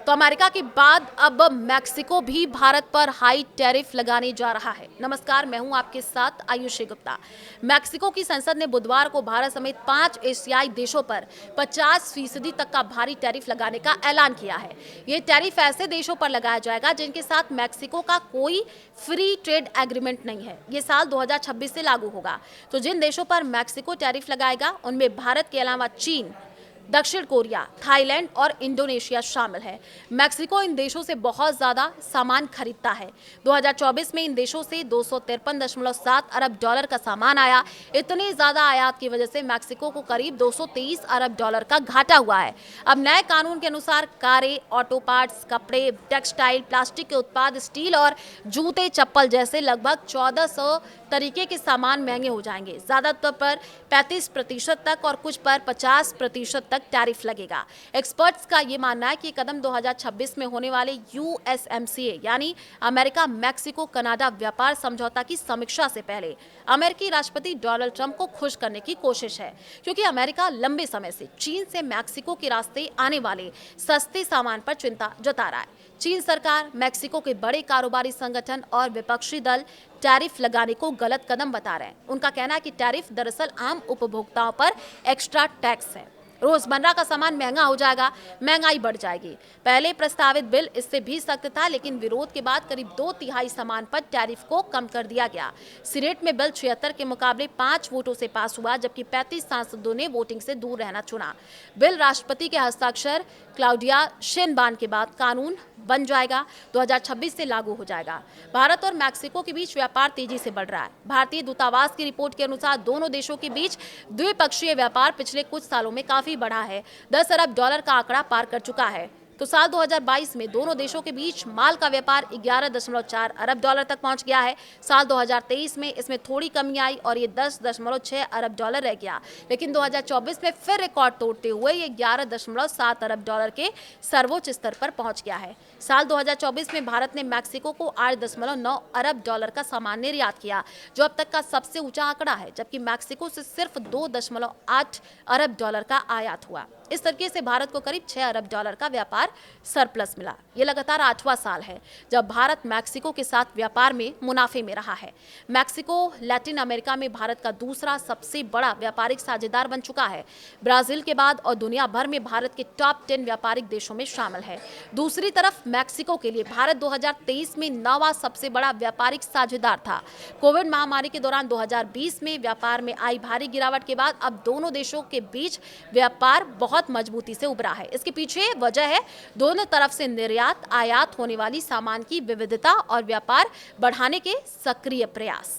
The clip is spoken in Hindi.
तो अमेरिका के बाद अब मैक्सिको भी भारत पर हाई टैरिफ लगाने जा रहा है। नमस्कार, मैं हूं आपके साथ आयुषी गुप्ता। मैक्सिको की संसद ने बुधवार को भारत समेत 5 एशियाई देशों पर 50% तक का भारी टैरिफ लगाने का ऐलान किया है। ये टैरिफ ऐसे देशों पर लगाया जाएगा जिनके साथ मैक्सिको का कोई फ्री ट्रेड एग्रीमेंट नहीं है। ये साल 2026 से लागू होगा। तो जिन देशों पर मैक्सिको टैरिफ लगाएगा उनमें भारत के अलावा चीन, दक्षिण कोरिया, थाईलैंड और इंडोनेशिया शामिल है। मैक्सिको इन देशों से बहुत ज्यादा सामान खरीदता है। 2024 में इन देशों से 253.7 अरब डॉलर का सामान आया। इतनी ज्यादा आयात की वजह से मैक्सिको को करीब 223 अरब डॉलर का घाटा हुआ है। अब नए कानून के अनुसार कारें, ऑटो पार्ट्स, कपड़े, टेक्सटाइल, प्लास्टिक के उत्पाद, स्टील और जूते, चप्पल जैसे लगभग 1400 तरीके के सामान महंगे हो जाएंगे। ज्यादातर पर 35% तक और कुछ पर 50% तक टैरिफ लगेगा। एक्सपर्ट्स का ये मानना है कि कदम 2026 में होने वाले USMCA यानी अमेरिका मैक्सिको कनाडा व्यापार समझौता की समीक्षा से पहले अमेरिकी राष्ट्रपति डोनाल्ड ट्रंप को खुश करने की कोशिश है, क्योंकि अमेरिका लंबे समय से चीन से मैक्सिको के रास्ते आने वाले सस्ते सामान पर चिंता जता रहा है। चीन सरकार, मैक्सिको के बड़े कारोबारी संगठन और विपक्षी दल टैरिफ लगाने को गलत कदम बता रहे हैं। उनका कहना है कि टैरिफ दरअसल आम उपभोक्ताओं पर एक्स्ट्रा टैक्स है। रोजमर्रा का सामान महंगा हो जाएगा, महंगाई बढ़ जाएगी। पहले प्रस्तावित बिल इससे भी सख्त था, लेकिन विरोध के बाद करीब 2/3 सामान पर टैरिफ को कम कर दिया गया। सीनेट में बिल 76 के मुकाबले 5 वोटों से पास हुआ, जबकि 35 सांसदों ने वोटिंग से दूर रहना चुना। बिल राष्ट्रपति के हस्ताक्षर क्लाउडिया शेनबान के बाद कानून बन जाएगा। 2026 से लागू हो जाएगा। भारत और मैक्सिको के बीच व्यापार तेजी से बढ़ रहा है। भारतीय दूतावास की रिपोर्ट के अनुसार दोनों देशों के बीच द्विपक्षीय व्यापार पिछले कुछ सालों में काफी बढ़ा है। 10 अरब डॉलर का आंकड़ा पार कर चुका है। तो साल 2022 में दोनों देशों के बीच माल का व्यापार 11.4 अरब डॉलर तक पहुंच गया है। साल 2023 में इसमें थोड़ी कमी आई और ये 10.6 अरब डॉलर रह गया, लेकिन 2024 में फिर रिकॉर्ड तोड़ते हुए ये 11.7 अरब डॉलर के सर्वोच्च स्तर पर पहुंच गया है। साल 2024 में भारत ने मैक्सिको को 8.9 अरब डॉलर का सामान निर्यात किया, जो अब तक का सबसे ऊंचा आंकड़ा है, जबकि मैक्सिको से सिर्फ 2.8 अरब डॉलर का आयात हुआ। इस तरीके से भारत को करीब 6 अरब डॉलर का व्यापार सरप्लस मिला। ये लगातार 8वां साल है जब भारत मैक्सिको के साथ व्यापार में मुनाफे में रहा है। मैक्सिको लैटिन अमेरिका में भारत का दूसरा सबसे बड़ा व्यापारिक साझेदार बन चुका है। ब्राजील के बाद और दुनिया भर में भारत के टॉप 10 व्यापारिक देशों में शामिल है। दूसरी तरफ मैक्सिको के लिए भारत 2023 में 9वां सबसे बड़ा व्यापारिक साझेदार था। कोविड महामारी के दौरान 2020 में व्यापार में आई भारी गिरावट के बाद अब दोनों देशों के बीच व्यापार बहुत मजबूती से उभरा है। इसके पीछे वजह है दोनों तरफ से निर्यात आयात होने वाली सामान की विविधता और व्यापार बढ़ाने के सक्रिय प्रयास।